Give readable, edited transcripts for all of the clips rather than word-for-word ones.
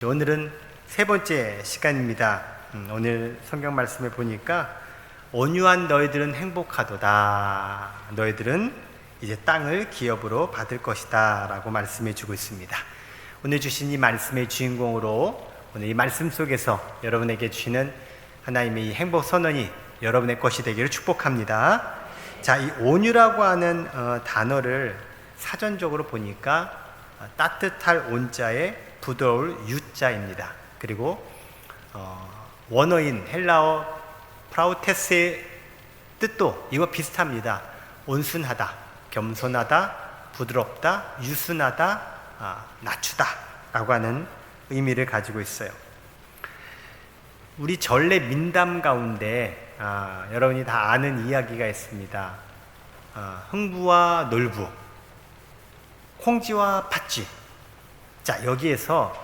오늘은 세 번째 시간입니다. 오늘 성경 말씀에 보니까 온유한 너희들은 행복하도다. 너희들은 이제 땅을 기업으로 받을 것이다 라고 말씀해 주고 있습니다. 오늘 주신 이 말씀의 주인공으로 오늘 이 말씀 속에서 여러분에게 주시는 하나님의 이 행복 선언이 여러분의 것이 되기를 축복합니다. 자, 이 온유라고 하는 단어를 사전적으로 보니까 따뜻할 온자에 부드러울 유자입니다. 그리고 원어인 헬라어 프라우테스의 뜻도 이거 비슷합니다. 온순하다, 겸손하다, 부드럽다, 유순하다, 낮추다 라고 하는 의미를 가지고 있어요. 우리 전래 민담 가운데 여러분이 다 아는 이야기가 있습니다. 흥부와 놀부, 콩쥐와 팥쥐. 자, 여기에서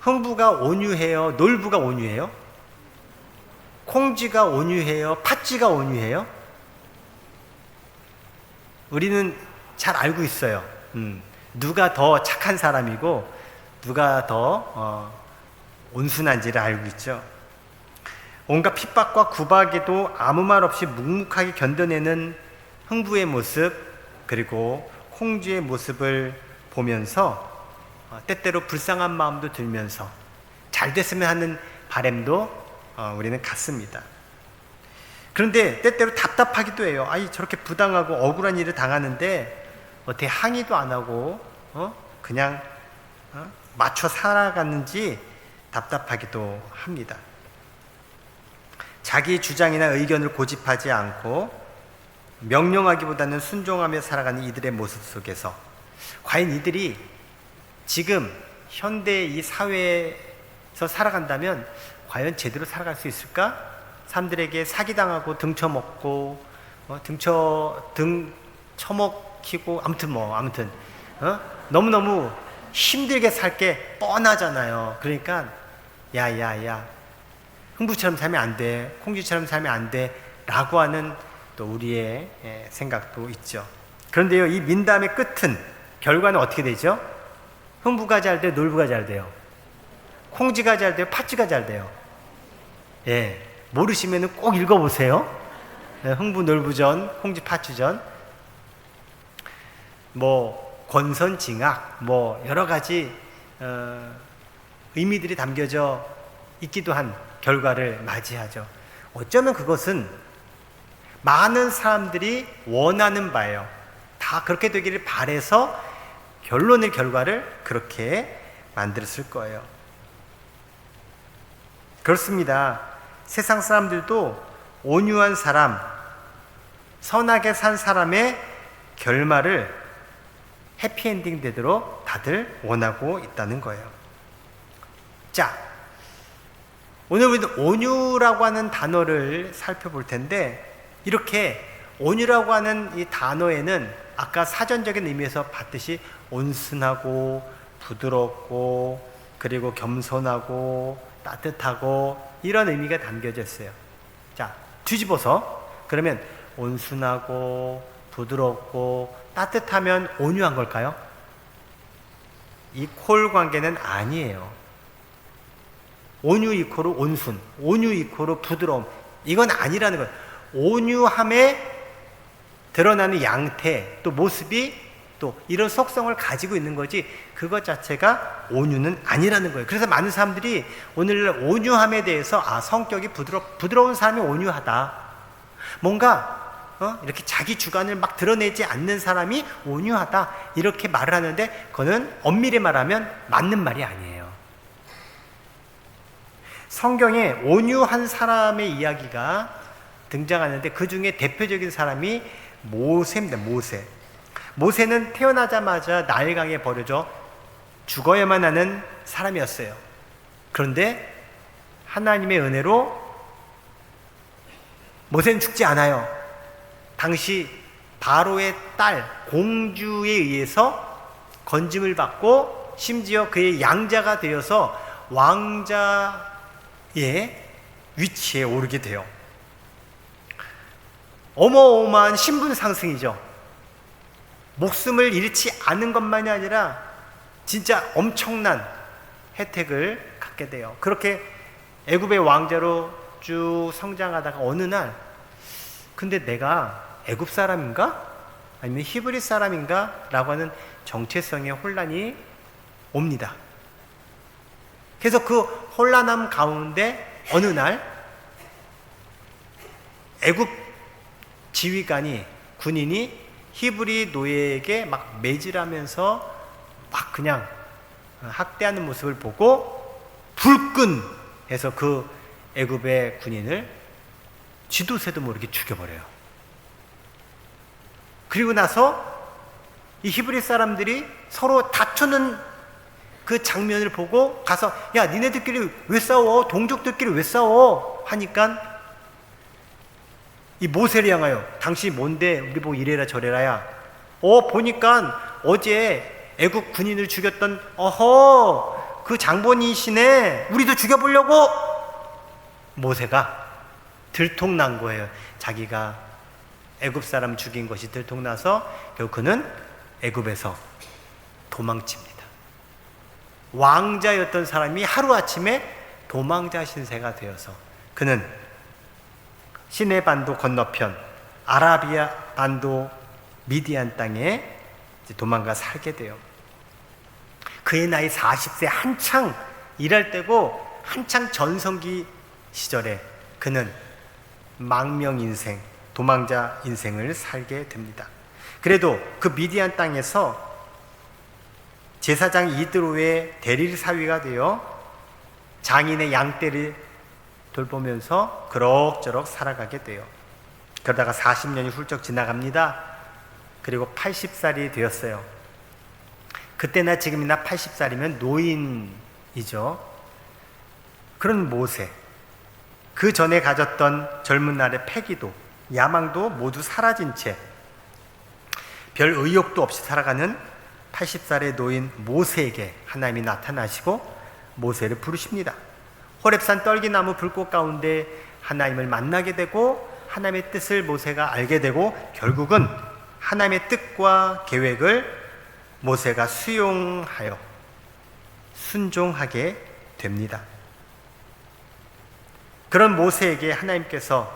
흥부가 온유해요? 놀부가 온유해요? 콩쥐가 온유해요? 팥쥐가 온유해요? 우리는 잘 알고 있어요. 누가 더 착한 사람이고 누가 더 온순한지를 알고 있죠. 온갖 핍박과 구박에도 아무 말 없이 묵묵하게 견뎌내는 흥부의 모습, 그리고 콩쥐의 모습을 보면서 때때로 불쌍한 마음도 들면서 잘 됐으면 하는 바람도 우리는 갖습니다. 그런데 때때로 답답하기도 해요. 아이, 저렇게 부당하고 억울한 일을 당하는데 어떻게 항의도 안 하고 그냥 맞춰 살아가는지 답답하기도 합니다. 자기 주장이나 의견을 고집하지 않고 명령하기보다는 순종하며 살아가는 이들의 모습 속에서 과연 이들이 지금 현대 이 사회에서 살아간다면 과연 제대로 살아갈 수 있을까? 사람들에게 사기당하고 등 쳐먹고 등 쳐먹히고 아무튼 너무너무 힘들게 살 게 뻔하잖아요. 그러니까 야야야, 흥부처럼 살면 안 돼, 콩쥐처럼 살면 안 돼 라고 하는 또 우리의 생각도 있죠. 그런데요, 이 민담의 끝은, 결과는 어떻게 되죠? 흥부가 잘 돼요? 놀부가 잘 돼요? 콩쥐가 잘 돼요? 팥쥐가 잘 돼요? 예, 모르시면 꼭 읽어보세요. 흥부 놀부전, 콩쥐 팥쥐전. 권선징악, 여러 가지 의미들이 담겨져 있기도 한 결과를 맞이하죠. 어쩌면 그것은 많은 사람들이 원하는 바예요. 다 그렇게 되기를 바라서 결과를 그렇게 만들었을 거예요. 그렇습니다. 세상 사람들도 온유한 사람, 선하게 산 사람의 결말을 해피엔딩 되도록 다들 원하고 있다는 거예요. 자, 오늘 우리는 온유라고 하는 단어를 살펴볼 텐데, 이렇게 온유라고 하는 이 단어에는 아까 사전적인 의미에서 봤듯이 온순하고 부드럽고 그리고 겸손하고 따뜻하고 이런 의미가 담겨져 있어요. 자, 뒤집어서 그러면 온순하고 부드럽고 따뜻하면 온유한 걸까요? 이퀄 관계는 아니에요. 온유 이퀄로 온순, 온유 이퀄로 부드러움, 이건 아니라는 거예요. 온유함에 드러나는 양태, 또 모습이 또 이런 속성을 가지고 있는 거지, 그것 자체가 온유는 아니라는 거예요. 그래서 많은 사람들이 오늘날 온유함에 대해서 성격이 부드러운 사람이 온유하다, 뭔가 이렇게 자기 주관을 막 드러내지 않는 사람이 온유하다, 이렇게 말을 하는데, 그거는 엄밀히 말하면 맞는 말이 아니에요. 성경에 온유한 사람의 이야기가 등장하는데, 그 중에 대표적인 사람이 모세입니다. 모세는 태어나자마자 나일강에 버려져 죽어야만 하는 사람이었어요. 그런데 하나님의 은혜로 모세는 죽지 않아요. 당시 바로의 딸 공주에 의해서 건짐을 받고 심지어 그의 양자가 되어서 왕자의 위치에 오르게 돼요. 어마어마한 신분 상승이죠. 목숨을 잃지 않은 것만이 아니라 진짜 엄청난 혜택을 갖게 돼요. 그렇게 애굽의 왕자로 쭉 성장하다가 어느 날, 근데 내가 애굽 사람인가? 아니면 히브리 사람인가? 라고 하는 정체성의 혼란이 옵니다. 그래서 그 혼란함 가운데 어느 날 애굽 지휘관이, 군인이 히브리 노예에게 막 매질하면서 막 그냥 학대하는 모습을 보고 불끈 해서 그 애굽의 군인을 쥐도 새도 모르게 죽여버려요. 그리고 나서 이 히브리 사람들이 서로 다투는 그 장면을 보고 가서, 야, 니네들끼리 왜 싸워? 동족들끼리 왜 싸워? 하니까 이 모세를 향하여, 당신이 뭔데 우리 보고 이래라 저래라야. 보니까 어제 애국 군인을 죽였던 그 장본인이시네. 우리도 죽여보려고. 모세가 들통난 거예요. 자기가 애굽 사람 죽인 것이 들통나서 결국 그는 애굽에서 도망칩니다. 왕자였던 사람이 하루아침에 도망자 신세가 되어서 그는 시내 반도 건너편 아라비아 반도 미디안 땅에 도망가 살게 돼요. 그의 나이 40세, 한창 일할 때고 한창 전성기 시절에 그는 망명 인생, 도망자 인생을 살게 됩니다. 그래도 그 미디안 땅에서 제사장 이드로의 대릴 사위가 되어 장인의 양떼를 돌보면서 그럭저럭 살아가게 돼요. 그러다가 40년이 훌쩍 지나갑니다. 그리고 80살이 되었어요. 그때나 지금이나 80살이면 노인이죠. 그런 모세, 그 전에 가졌던 젊은 날의 패기도 야망도 모두 사라진 채 별 의욕도 없이 살아가는 80살의 노인 모세에게 하나님이 나타나시고 모세를 부르십니다. 호렙산 떨기나무 불꽃 가운데 하나님을 만나게 되고 하나님의 뜻을 모세가 알게 되고 결국은 하나님의 뜻과 계획을 모세가 수용하여 순종하게 됩니다. 그런 모세에게 하나님께서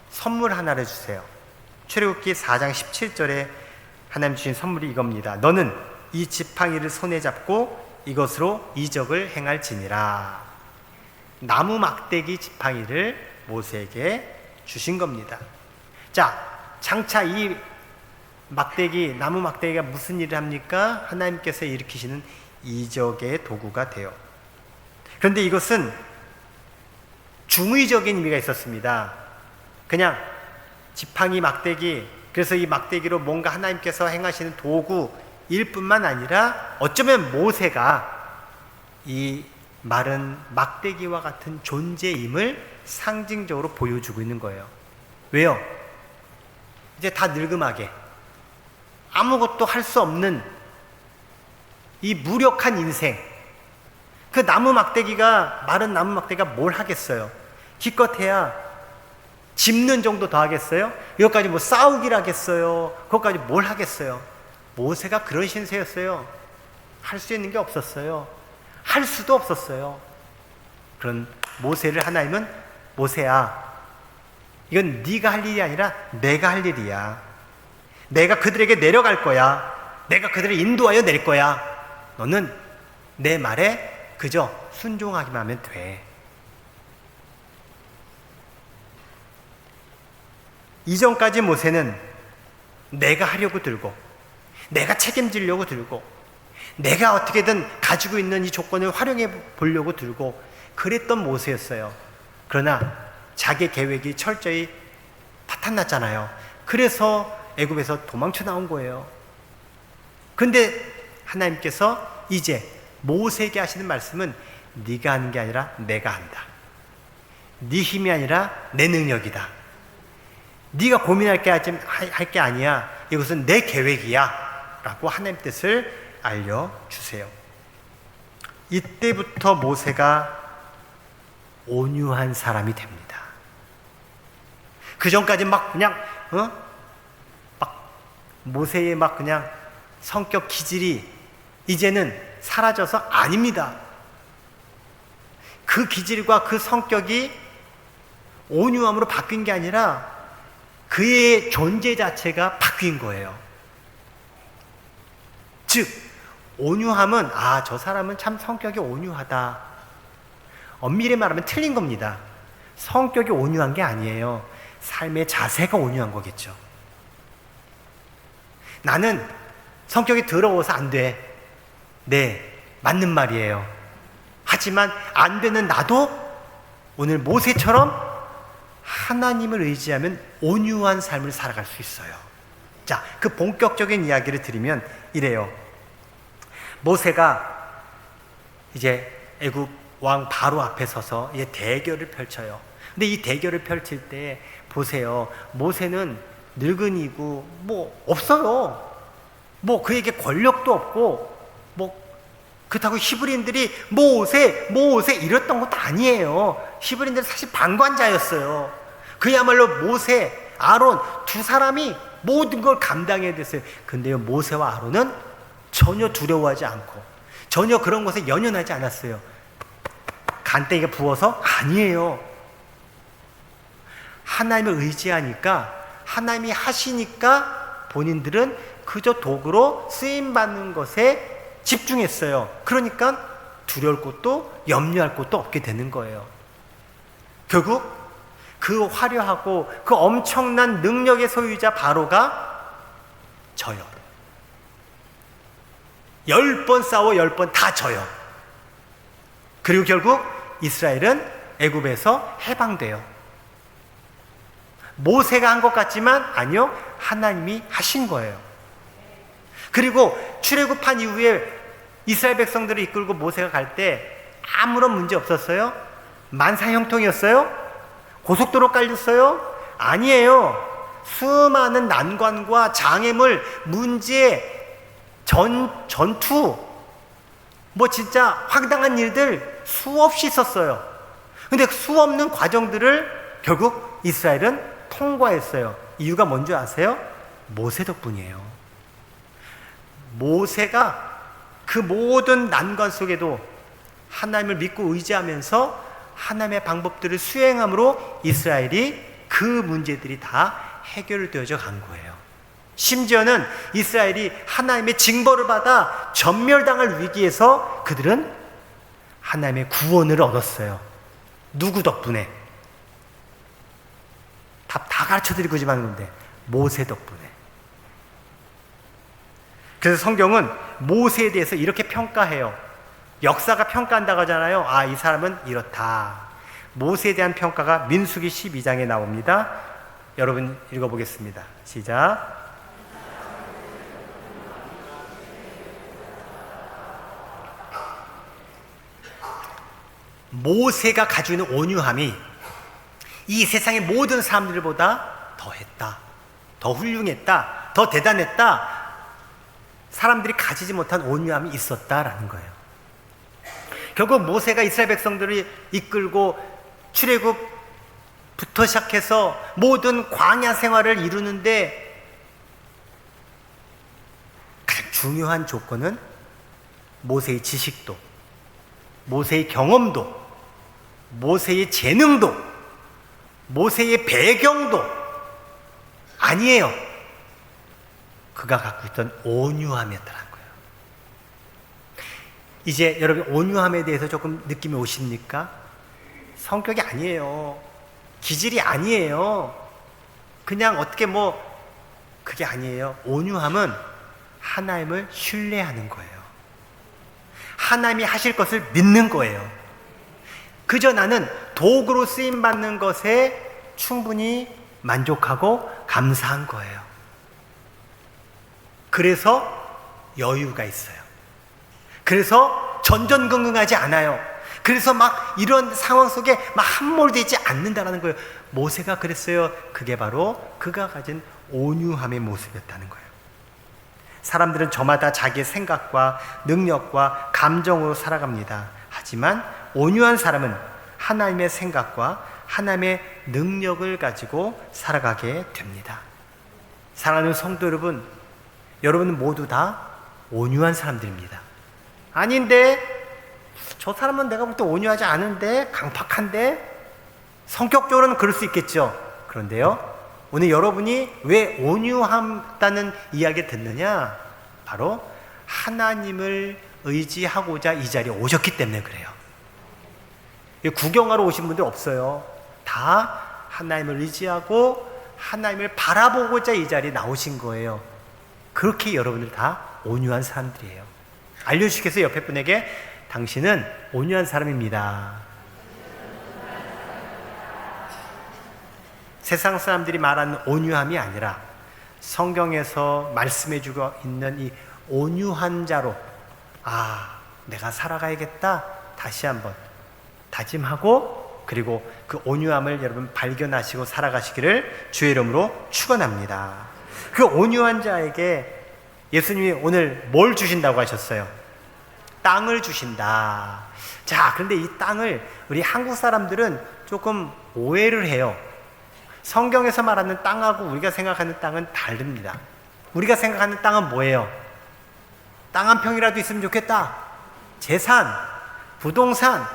선물 하나를 주세요. 출애굽기 4장 17절에 하나님 주신 선물이 이겁니다. 너는 이 지팡이를 손에 잡고 이것으로 이적을 행할지니라. 나무 막대기 지팡이를 모세에게 주신 겁니다. 자, 장차 이 막대기, 나무 막대기가 무슨 일을 합니까? 하나님께서 일으키시는 이적의 도구가 돼요. 그런데 이것은 중의적인 의미가 있었습니다. 그냥 지팡이 막대기, 그래서 이 막대기로 뭔가 하나님께서 행하시는 도구일 뿐만 아니라 어쩌면 모세가 이 마른 막대기와 같은 존재임을 상징적으로 보여주고 있는 거예요. 왜요? 이제 다 늙음하게 아무것도 할 수 없는 이 무력한 인생, 그 나무 막대기가, 마른 나무 막대기가 뭘 하겠어요? 기껏해야 짚는 정도 더 하겠어요? 이것까지 뭐 싸우기를 하겠어요? 그것까지 뭘 하겠어요? 모세가 그런 신세였어요. 할 수 있는 게 없었어요. 할 수도 없었어요. 그런 모세를 하나님은, 모세야, 이건 네가 할 일이 아니라 내가 할 일이야. 내가 그들에게 내려갈 거야. 내가 그들을 인도하여 낼 거야. 너는 내 말에 그저 순종하기만 하면 돼. 이전까지 모세는 내가 하려고 들고, 내가 책임지려고 들고, 내가 어떻게든 가지고 있는 이 조건을 활용해 보려고 들고 그랬던 모세였어요. 그러나 자기 계획이 철저히 파탄났잖아요. 그래서 애굽에서 도망쳐 나온 거예요. 그런데 하나님께서 이제 모세에게 하시는 말씀은 네가 하는 게 아니라 내가 한다. 네 힘이 아니라 내 능력이다. 네가 고민할 게 아니야. 이것은 내 계획이야. 라고 하나님 뜻을 알려주세요. 이때부터 모세가 온유한 사람이 됩니다. 그 전까지 막 그냥 막 모세의 막 그냥 성격 기질이 이제는 사라져서 아닙니다. 그 기질과 그 성격이 온유함으로 바뀐 게 아니라 그의 존재 자체가 바뀐 거예요. 즉 온유함은 저 사람은 참 성격이 온유하다, 엄밀히 말하면 틀린 겁니다. 성격이 온유한 게 아니에요. 삶의 자세가 온유한 거겠죠. 나는 성격이 더러워서 안 돼. 네, 맞는 말이에요. 하지만 안 되는 나도 오늘 모세처럼 하나님을 의지하면 온유한 삶을 살아갈 수 있어요. 자, 그 본격적인 이야기를 드리면 이래요. 모세가 이제 애굽 왕 바로 앞에 서서 이제 대결을 펼쳐요. 근데 이 대결을 펼칠 때 보세요. 모세는 늙은이고 뭐 없어요. 뭐 그에게 권력도 없고 뭐 그렇다고 히브리인들이 모세 이랬던 것도 아니에요. 히브리인들은 사실 방관자였어요. 그야말로 모세, 아론 두 사람이 모든 걸 감당해야 됐어요. 근데요, 모세와 아론은 전혀 두려워하지 않고 전혀 그런 것에 연연하지 않았어요. 간땡이가 부어서 아니에요. 하나님을 의지하니까, 하나님이 하시니까 본인들은 그저 도구로 쓰임받는 것에 집중했어요. 그러니까 두려울 것도 염려할 것도 없게 되는 거예요. 결국 그 화려하고 그 엄청난 능력의 소유자 바로가 져요. 10번 싸워 10번 다 져요. 그리고 결국 이스라엘은 애굽에서 해방돼요. 모세가 한 것 같지만 아니요, 하나님이 하신 거예요. 그리고 출애굽한 이후에 이스라엘 백성들을 이끌고 모세가 갈 때 아무런 문제 없었어요? 만사 형통이었어요? 고속도로 깔렸어요? 아니에요. 수많은 난관과 장애물, 문제, 전투, 뭐 진짜 황당한 일들 수없이 있었어요. 근데 수 없는 과정들을 결국 이스라엘은 통과했어요. 이유가 뭔지 아세요? 모세 덕분이에요. 모세가 그 모든 난관 속에도 하나님을 믿고 의지하면서 하나님의 방법들을 수행함으로 이스라엘이 그 문제들이 다 해결되어져 간 거예요. 심지어는 이스라엘이 하나님의 징벌을 받아 전멸당할 위기에서 그들은 하나님의 구원을 얻었어요. 누구 덕분에? 다 가르쳐드리고 싶은 건데 모세 덕분에. 그래서 성경은 모세에 대해서 이렇게 평가해요. 역사가 평가한다고 하잖아요. 이 사람은 이렇다. 모세에 대한 평가가 민수기 12장에 나옵니다. 여러분 읽어보겠습니다. 시작. 모세가 가지고 있는 온유함이 이 세상의 모든 사람들보다 더했다, 더 훌륭했다, 더 대단했다. 사람들이 가지지 못한 온유함이 있었다라는 거예요. 결국 모세가 이스라엘 백성들을 이끌고 출애굽부터 시작해서 모든 광야 생활을 이루는데 가장 중요한 조건은 모세의 지식도, 모세의 경험도, 모세의 재능도, 모세의 배경도 아니에요. 그가 갖고 있던 온유함이었다는 거예요. 이제 여러분 온유함에 대해서 조금 느낌이 오십니까? 성격이 아니에요. 기질이 아니에요. 그냥 어떻게 그게 아니에요. 온유함은 하나님을 신뢰하는 거예요. 하나님이 하실 것을 믿는 거예요. 그저 나는 도구로 쓰임받는 것에 충분히 만족하고 감사한 거예요. 그래서 여유가 있어요. 그래서 전전긍긍하지 않아요. 그래서 이런 상황 속에 함몰되지 않는다는 거예요. 모세가 그랬어요. 그게 바로 그가 가진 온유함의 모습이었다는 거예요. 사람들은 저마다 자기의 생각과 능력과 감정으로 살아갑니다. 하지만 온유한 사람은 하나님의 생각과 하나님의 능력을 가지고 살아가게 됩니다. 사랑하는 성도 여러분, 여러분은 모두 다 온유한 사람들입니다. 아닌데, 저 사람은 내가 볼 때 온유하지 않은데, 강팍한데, 성격적으로는 그럴 수 있겠죠. 그런데요, 오늘 여러분이 왜 온유하다는 이야기를 듣느냐? 바로 하나님을 의지하고자 이 자리에 오셨기 때문에 그래요. 구경하러 오신 분들 없어요. 다 하나님을 의지하고 하나님을 바라보고자 이 자리에 나오신 거예요. 그렇게 여러분들 다 온유한 사람들이에요. 알려주시겠어요? 옆에 분에게 당신은 온유한 사람입니다. 세상 사람들이 말하는 온유함이 아니라 성경에서 말씀해주고 있는 이 온유한 자로 내가 살아가야겠다 다시 한번 다짐하고, 그리고 그 온유함을 여러분 발견하시고 살아가시기를 주의 이름으로 축원합니다. 그 온유한 자에게 예수님이 오늘 뭘 주신다고 하셨어요? 땅을 주신다. 자, 그런데 이 땅을 우리 한국 사람들은 조금 오해를 해요. 성경에서 말하는 땅하고 우리가 생각하는 땅은 다릅니다. 우리가 생각하는 땅은 뭐예요? 땅 한 평이라도 있으면 좋겠다. 재산, 부동산,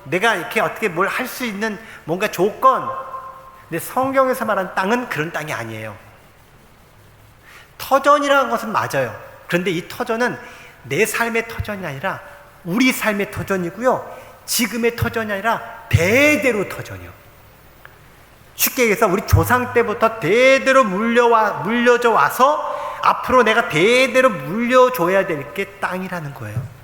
내가 이렇게 어떻게 뭘 할 수 있는 뭔가 조건. 근데 성경에서 말하는 땅은 그런 땅이 아니에요. 터전이라는 것은 맞아요. 그런데 이 터전은 내 삶의 터전이 아니라 우리 삶의 터전이고요, 지금의 터전이 아니라 대대로 터전이요. 쉽게 얘기해서 우리 조상 때부터 대대로 물려져 와서 앞으로 내가 대대로 물려줘야 될 게 땅이라는 거예요.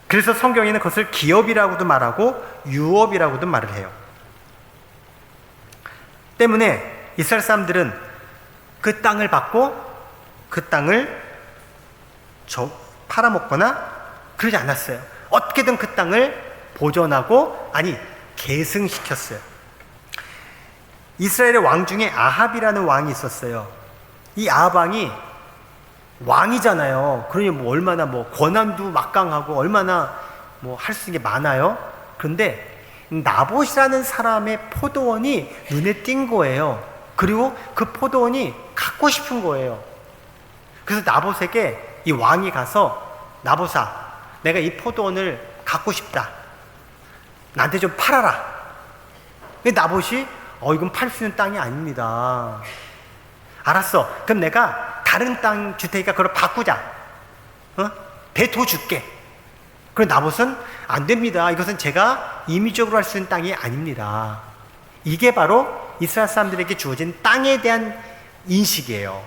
그래서 성경에는 그것을 기업이라고도 말하고 유업이라고도 말을 해요. 때문에 이스라엘 사람들은 그 땅을 받고 그 땅을 팔아먹거나 그러지 않았어요. 어떻게든 그 땅을 보존하고, 계승시켰어요. 이스라엘의 왕 중에 아합이라는 왕이 있었어요. 이 아합 왕이 왕이잖아요. 그러니 얼마나 권한도 막강하고 얼마나 할 수 있는 게 많아요. 그런데 나봇이라는 사람의 포도원이 눈에 띈 거예요. 그리고 그 포도원이 갖고 싶은 거예요. 그래서 나봇에게 이 왕이 가서, 나봇아, 내가 이 포도원을 갖고 싶다. 나한테 좀 팔아라. 근데 나봇이 이건 팔 수 있는 땅이 아닙니다. 알았어. 그럼 내가 다른 땅 줄 테니까 그걸 바꾸자. 대토 줄게. 그럼 나봇은 안 됩니다. 이것은 제가 임의적으로 할 수 있는 땅이 아닙니다. 이게 바로 이스라엘 사람들에게 주어진 땅에 대한 인식이에요.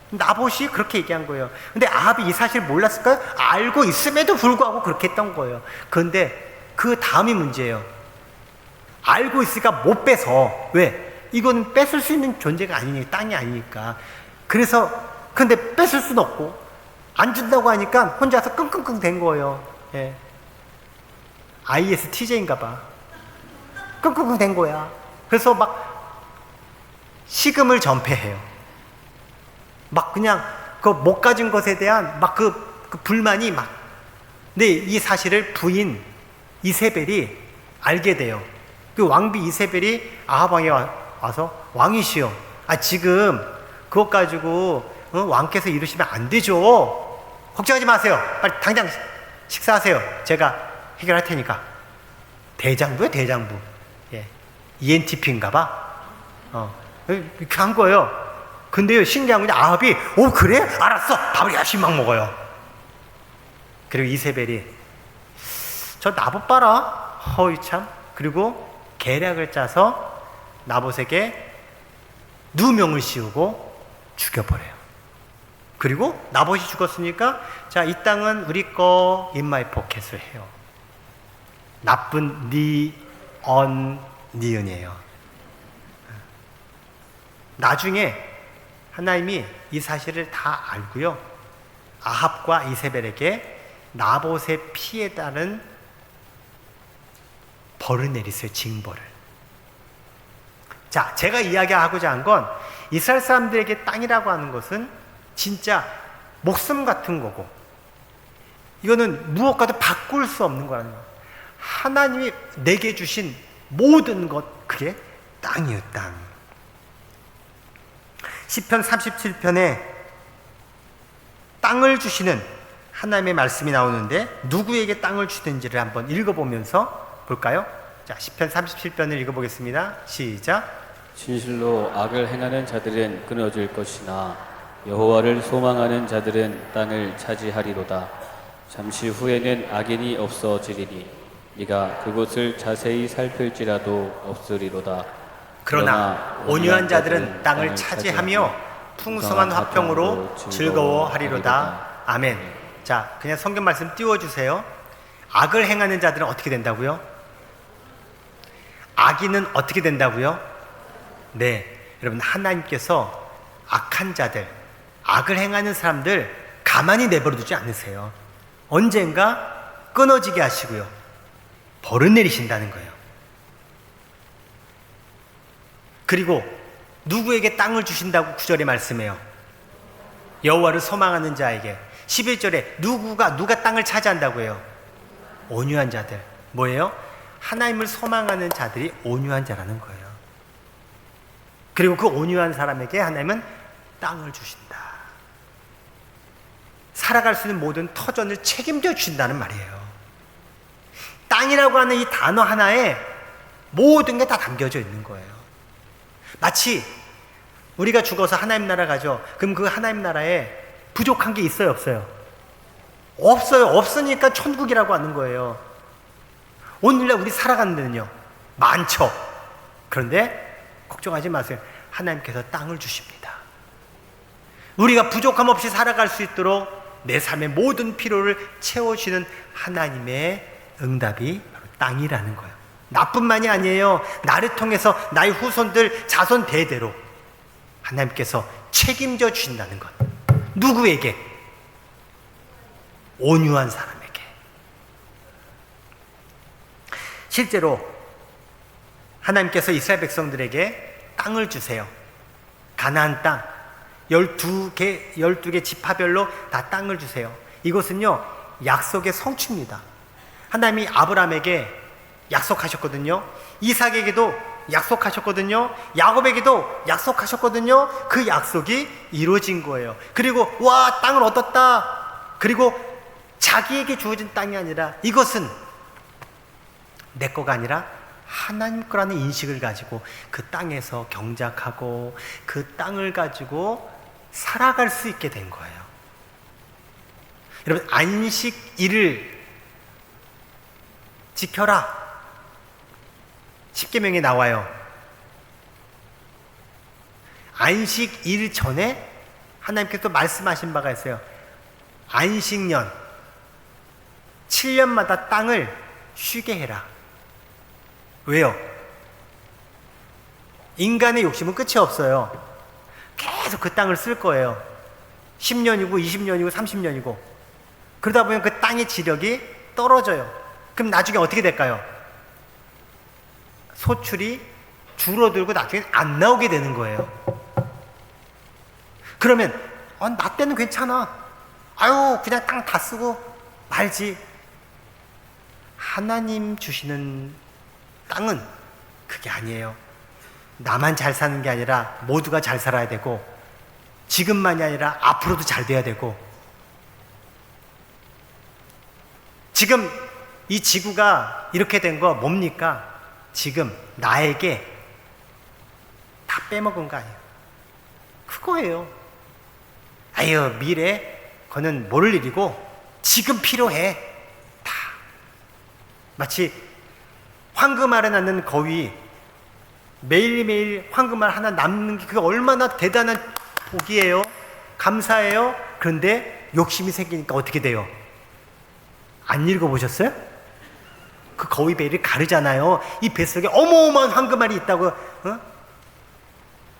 나봇이 그렇게 얘기한 거예요. 근데 아합이 이 사실을 몰랐을까요? 알고 있음에도 불구하고 그렇게 했던 거예요. 그런데 그 다음이 문제예요. 알고 있으니까 못 뺏어. 왜? 이건 뺏을 수 있는 존재가 아니니까, 땅이 아니니까. 그래서 근데 뺏을 수는 없고 안 준다고 하니까 혼자서 끙끙끙 된 거예요. 예. ISTJ인가 봐. 끙끙끙 된 거야. 그래서 식음을 전폐해요. 그냥 그 못 가진 것에 대한 그 불만이 근데 이 사실을 부인 이세벨이 알게 돼요. 그 왕비 이세벨이 아합 왕에 와서, 왕이시여, 지금 그것 가지고 왕께서 이러시면 안 되죠. 걱정하지 마세요. 빨리 당장 식사하세요. 제가 해결할 테니까. 대장부요, 대장부. 예. ENTP인가 봐. 이렇게 한 거예요. 근데요, 신기한 건 아합이, 그래? 알았어. 밥을 열심히 막 먹어요. 그리고 이세벨이, 저 나봇 봐라. 참. 그리고 계략을 짜서 나봇에게 누명을 씌우고 죽여버려요. 그리고 나봇이 죽었으니까, 자, 이 땅은 우리 거 인마이 포켓을 해요. 나쁜 니은이에요. 나중에 하나님이 이 사실을 다 알고요, 아합과 이세벨에게 나봇의 피에 따른 벌을 내리세요. 징벌을. 자, 제가 이야기하고자 한 건, 이스라엘 사람들에게 땅이라고 하는 것은 진짜 목숨 같은 거고, 이거는 무엇과도 바꿀 수 없는 거라는 거예요. 하나님이 내게 주신 모든 것, 그게 땅이에요. 땅. 시편 37편에 땅을 주시는 하나님의 말씀이 나오는데 누구에게 땅을 주든지를 한번 읽어보면서 볼까요? 자, 시편 37편을 읽어보겠습니다. 시작. 진실로 악을 행하는 자들은 끊어질 것이나 여호와를 소망하는 자들은 땅을 차지하리로다. 잠시 후에는 악인이 없어지리니 네가 그곳을 자세히 살필지라도 없으리로다. 그러나 온유한 자들은 땅을 차지하며 풍성한 화평으로 즐거워하리로다. 아멘. 자, 그냥 성경 말씀 띄워주세요. 악을 행하는 자들은 어떻게 된다고요? 악인은 어떻게 된다고요? 네, 여러분, 하나님께서 악한 자들, 악을 행하는 사람들 가만히 내버려두지 않으세요. 언젠가 끊어지게 하시고요, 벌을 내리신다는 거예요. 그리고 누구에게 땅을 주신다고 9절에 말씀해요? 여호와를 소망하는 자에게. 11절에 누가 땅을 차지한다고 해요? 온유한 자들. 뭐예요? 하나님을 소망하는 자들이 온유한 자라는 거예요. 그리고 그 온유한 사람에게 하나님은 땅을 주신다. 살아갈 수 있는 모든 터전을 책임져 주신다는 말이에요. 땅이라고 하는 이 단어 하나에 모든 게 다 담겨져 있는 거예요. 마치 우리가 죽어서 하나님 나라 가죠. 그럼 그 하나님 나라에 부족한 게 있어요, 없어요? 없어요. 없으니까 천국이라고 하는 거예요. 오늘날 우리 살아가는 데는요, 많죠. 그런데 걱정하지 마세요. 하나님께서 땅을 주십니다. 우리가 부족함 없이 살아갈 수 있도록 내 삶의 모든 필요를 채워주시는 하나님의 응답이 바로 땅이라는 거예요. 나뿐만이 아니에요. 나를 통해서 나의 후손들, 자손 대대로 하나님께서 책임져 주신다는 것. 누구에게? 온유한 사람에게. 실제로 하나님께서 이스라엘 백성들에게 땅을 주세요. 가나안 땅 12개 지파별로 다 땅을 주세요. 이것은요, 약속의 성취입니다. 하나님이 아브라함에게 약속하셨거든요. 이삭에게도 약속하셨거든요. 야곱에게도 약속하셨거든요. 그 약속이 이루어진 거예요. 그리고 와, 땅을 얻었다. 그리고 자기에게 주어진 땅이 아니라 이것은 내 거가 아니라 하나님 거라는 인식을 가지고 그 땅에서 경작하고 그 땅을 가지고 살아갈 수 있게 된 거예요. 여러분, 안식일을 지켜라. 십계명에 나와요. 안식일 전에 하나님께서 말씀하신 바가 있어요. 안식년 7년마다 땅을 쉬게 해라. 왜요? 인간의 욕심은 끝이 없어요. 계속 그 땅을 쓸 거예요. 10년이고 20년이고 30년이고. 그러다 보면 그 땅의 지력이 떨어져요. 그럼 나중에 어떻게 될까요? 소출이 줄어들고 나중에 안 나오게 되는 거예요. 그러면 나 때는 괜찮아. 아유, 그냥 땅 다 쓰고 말지. 하나님 주시는 땅은 그게 아니에요. 나만 잘 사는 게 아니라 모두가 잘 살아야 되고, 지금만이 아니라 앞으로도 잘 돼야 되고, 지금 이 지구가 이렇게 된 거 뭡니까? 지금 나에게 다 빼먹은 거 아니에요. 그거예요. 아유, 미래 그거는 모를 일이고 지금 필요해. 다. 마치 황금알에 낳는 거위, 매일매일 황금알 하나 남는 게 그게 얼마나 대단한 복이에요. 감사해요. 그런데 욕심이 생기니까 어떻게 돼요? 안 읽어보셨어요? 그 거위 배를 가르잖아요. 이 뱃속에 어마어마한 황금알이 있다고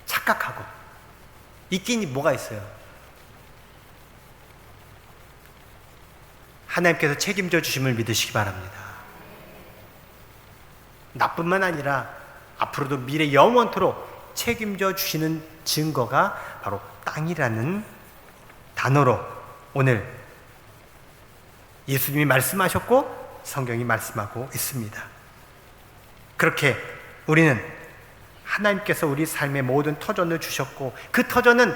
착각하고. 있긴 뭐가 있어요? 하나님께서 책임져 주심을 믿으시기 바랍니다. 나뿐만 아니라 앞으로도 미래 영원토록 책임져 주시는 증거가 바로 땅이라는 단어로 오늘 예수님이 말씀하셨고 성경이 말씀하고 있습니다. 그렇게 우리는 하나님께서 우리 삶의 모든 터전을 주셨고, 그 터전은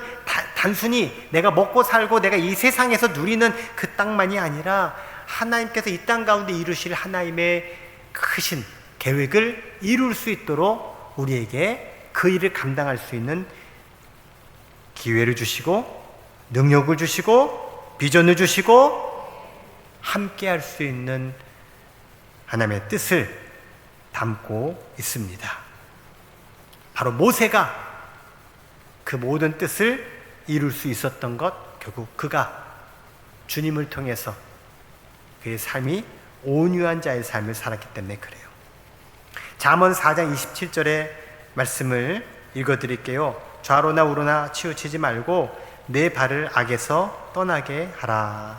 단순히 내가 먹고 살고 내가 이 세상에서 누리는 그 땅만이 아니라 하나님께서 이 땅 가운데 이루실 하나님의 크신 계획을 이룰 수 있도록 우리에게 그 일을 감당할 수 있는 기회를 주시고 능력을 주시고 비전을 주시고 함께 할 수 있는 하나님의 뜻을 담고 있습니다. 바로 모세가 그 모든 뜻을 이룰 수 있었던 것, 결국 그가 주님을 통해서 그의 삶이 온유한 자의 삶을 살았기 때문에 그래요. 잠언 4장 27절의 말씀을 읽어드릴게요. 좌로나 우로나 치우치지 말고 내 발을 악에서 떠나게 하라.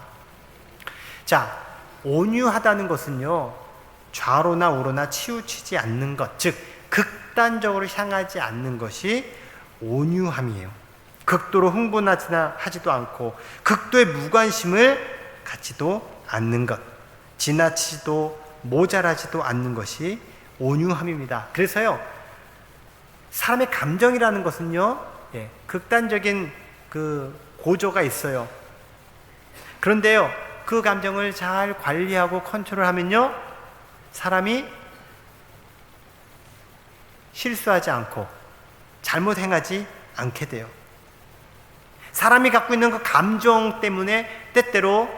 자, 온유하다는 것은요, 좌로나 우로나 치우치지 않는 것, 즉 극단적으로 향하지 않는 것이 온유함이에요. 극도로 흥분하지도 않고 극도의 무관심을 갖지도 않는 것, 지나치지도 모자라지도 않는 것이 온유함입니다. 그래서요, 사람의 감정이라는 것은요, 극단적인 그 고조가 있어요. 그런데요, 그 감정을 잘 관리하고 컨트롤하면요, 사람이 실수하지 않고 잘못 행하지 않게 돼요. 사람이 갖고 있는 그 감정 때문에 때때로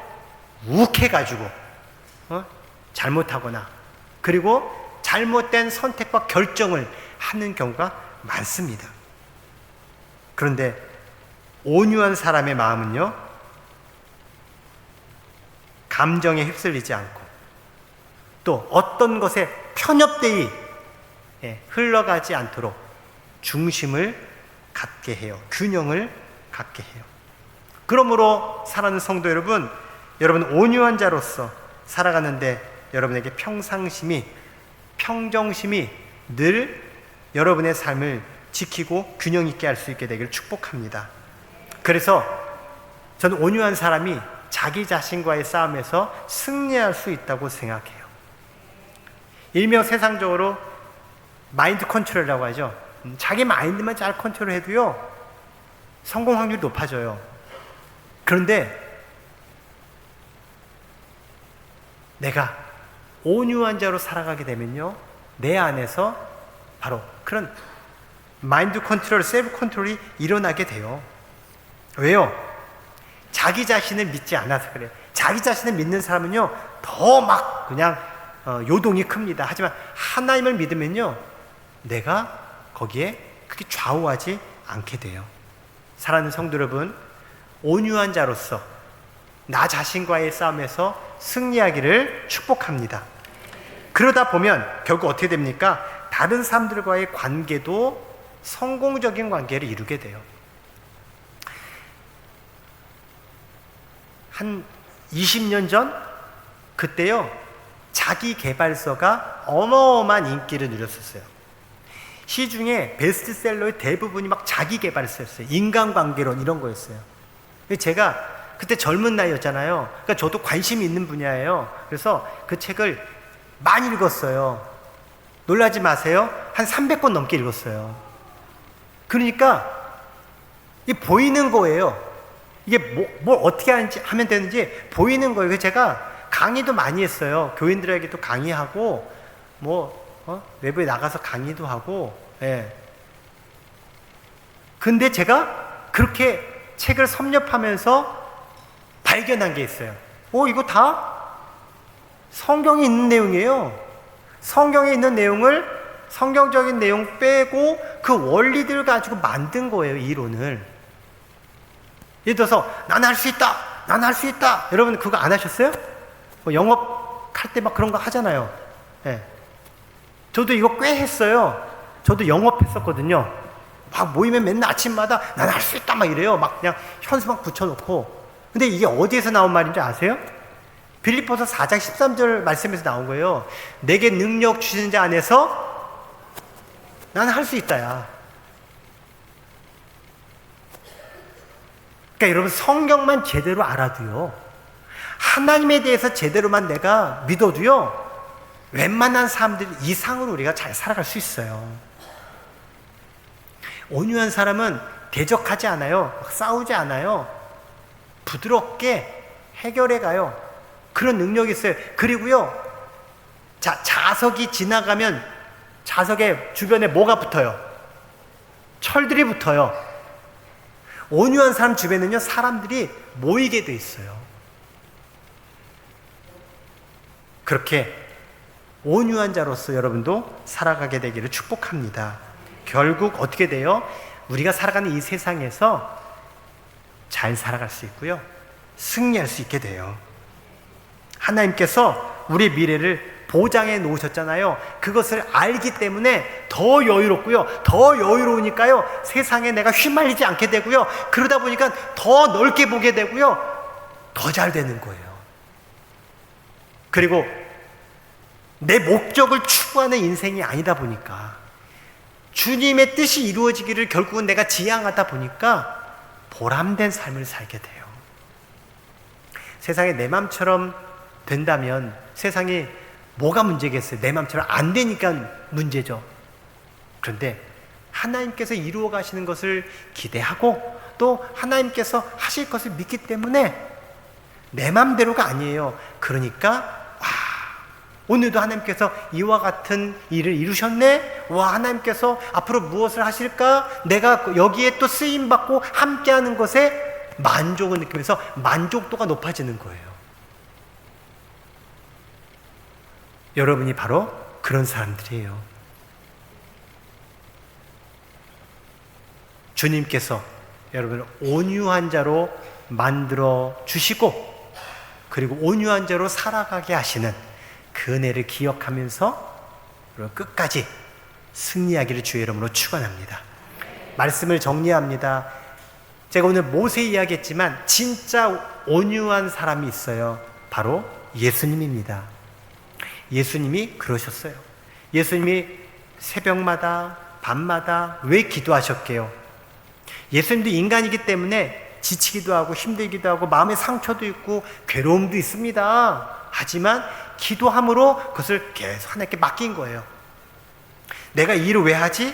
욱해가지고 잘못하거나 그리고 잘못된 선택과 결정을 하는 경우가 많습니다. 그런데 온유한 사람의 마음은요, 감정에 휩쓸리지 않고 또 어떤 것에 편협되이 흘러가지 않도록 중심을 갖게 해요. 균형을 갖게 해요. 그러므로 사랑하는 성도 여러분, 여러분 온유한 자로서 살아가는데 여러분에게 평상심이, 평정심이 늘 여러분의 삶을 지키고 균형 있게 할 수 있게 되기를 축복합니다. 그래서 저는 온유한 사람이 자기 자신과의 싸움에서 승리할 수 있다고 생각해요. 일명 세상적으로 마인드 컨트롤이라고 하죠. 자기 마인드만 잘 컨트롤해도요, 성공 확률이 높아져요. 그런데 내가 온유한 자로 살아가게 되면요, 내 안에서 바로 그런 마인드 컨트롤, 셀프 컨트롤이 일어나게 돼요. 왜요? 자기 자신을 믿지 않아서 그래요. 자기 자신을 믿는 사람은요, 더 막 그냥 요동이 큽니다. 하지만 하나님을 믿으면요, 내가 거기에 그렇게 좌우하지 않게 돼요. 사랑하는 성도 여러분, 온유한 자로서 나 자신과의 싸움에서 승리하기를 축복합니다. 그러다 보면 결국 어떻게 됩니까? 다른 사람들과의 관계도 성공적인 관계를 이루게 돼요. 한 20년 전 그때요, 자기 개발서가 어마어마한 인기를 누렸었어요. 시중에 베스트셀러의 대부분이 막 자기 개발서였어요. 인간관계론 이런 거였어요. 제가 그때 젊은 나이였잖아요. 그러니까 저도 관심이 있는 분야예요. 그래서 그 책을 많이 읽었어요. 놀라지 마세요. 한 300권 넘게 읽었어요. 그러니까 이게 보이는 거예요. 이게 뭘 어떻게 하면 되는지 보이는 거예요. 그래서 제가 강의도 많이 했어요. 교인들에게도 강의하고 외부에 나가서 강의도 하고. 근데 제가 그렇게 책을 섭렵하면서 발견한 게 있어요. 이거 다 성경에 있는 내용이에요. 성경에 있는 내용을, 성경적인 내용 빼고 그 원리들 가지고 만든 거예요, 이론을. 예를 들어서 난 할 수 있다, 난 할 수 있다. 여러분 그거 안 하셨어요? 영업할 때 막 그런 거 하잖아요. 저도 이거 꽤 했어요. 저도 영업했었거든요. 막 모이면 맨날 아침마다 난 할 수 있다 막 이래요. 막 그냥 현수 막 붙여놓고. 근데 이게 어디에서 나온 말인지 아세요? 빌립보서 4장 13절 말씀에서 나온 거예요. 내게 능력 주시는 자 안에서 난 할 수 있다야. 그러니까 여러분, 성경만 제대로 알아도요, 하나님에 대해서 제대로만 내가 믿어도요, 웬만한 사람들 이상으로 우리가 잘 살아갈 수 있어요. 온유한 사람은 대적하지 않아요. 막 싸우지 않아요. 부드럽게 해결해 가요. 그런 능력이 있어요. 그리고요, 자석이 지나가면 자석의 주변에 뭐가 붙어요? 철들이 붙어요. 온유한 사람 주변에는요, 사람들이 모이게 돼 있어요. 그렇게 온유한 자로서 여러분도 살아가게 되기를 축복합니다. 결국 어떻게 돼요? 우리가 살아가는 이 세상에서 잘 살아갈 수 있고요, 승리할 수 있게 돼요. 하나님께서 우리 미래를 보장해 놓으셨잖아요. 그것을 알기 때문에 더 여유롭고요, 더 여유로우니까요, 세상에 내가 휘말리지 않게 되고요, 그러다 보니까 더 넓게 보게 되고요, 더 잘 되는 거예요. 그리고 내 목적을 추구하는 인생이 아니다 보니까, 주님의 뜻이 이루어지기를 결국은 내가 지향하다 보니까 보람된 삶을 살게 돼요. 세상에 내 맘처럼 된다면 세상에 뭐가 문제겠어요? 내 맘처럼 안 되니까 문제죠. 그런데 하나님께서 이루어 가시는 것을 기대하고 또 하나님께서 하실 것을 믿기 때문에 내 맘대로가 아니에요. 그러니까 오늘도 하나님께서 이와 같은 일을 이루셨네? 와, 하나님께서 앞으로 무엇을 하실까? 내가 여기에 또 쓰임받고 함께하는 것에 만족을 느끼면서 만족도가 높아지는 거예요. 여러분이 바로 그런 사람들이에요. 주님께서 여러분을 온유한 자로 만들어 주시고, 그리고 온유한 자로 살아가게 하시는 그 은혜를 기억하면서 끝까지 승리하기를 주의 이름으로 축원합니다. 말씀을 정리합니다. 제가 오늘 모세 이야기했지만 진짜 온유한 사람이 있어요. 바로 예수님입니다. 예수님이 그러셨어요. 예수님이 새벽마다 밤마다 왜 기도하셨게요? 예수님도 인간이기 때문에 지치기도 하고 힘들기도 하고 마음의 상처도 있고 괴로움도 있습니다. 하지만 기도함으로 그것을 계속 하나님께 맡긴 거예요. 내가 이 일을 왜 하지?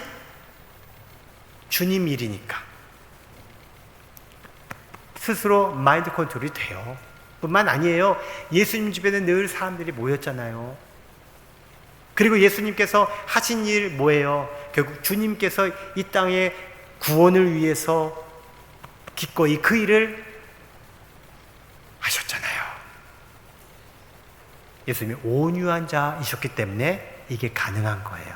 주님 일이니까. 스스로 마인드 컨트롤이 돼요. 뿐만 아니에요. 예수님 집에는 늘 사람들이 모였잖아요. 그리고 예수님께서 하신 일 뭐예요? 결국 주님께서 이 땅에 구원을 위해서 기꺼이 그 일을 하셨잖아요. 예수님이 온유한 자이셨기 때문에 이게 가능한 거예요.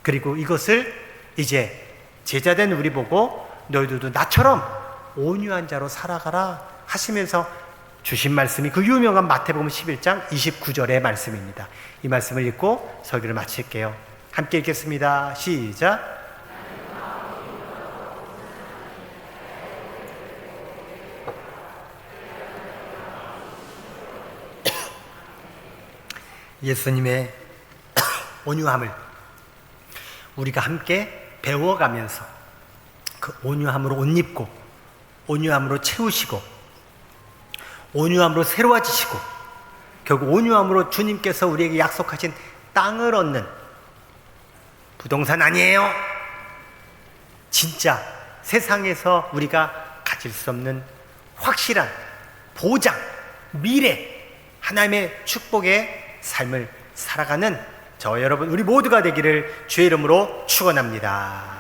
그리고 이것을 이제 제자된 우리 보고 너희들도 나처럼 온유한 자로 살아가라 하시면서 주신 말씀이 그 유명한 마태복음 11장 29절의 말씀입니다. 이 말씀을 읽고 설교를 마칠게요. 함께 읽겠습니다. 시작. 예수님의 온유함을 우리가 함께 배워가면서 그 온유함으로 옷 입고 온유함으로 채우시고 온유함으로 새로워지시고 결국 온유함으로 주님께서 우리에게 약속하신 땅을 얻는, 부동산 아니에요. 진짜 세상에서 우리가 가질 수 없는 확실한 보장, 미래, 하나님의 축복의 삶을 살아가는 저 여러분 우리 모두가 되기를 주의 이름으로 축원합니다.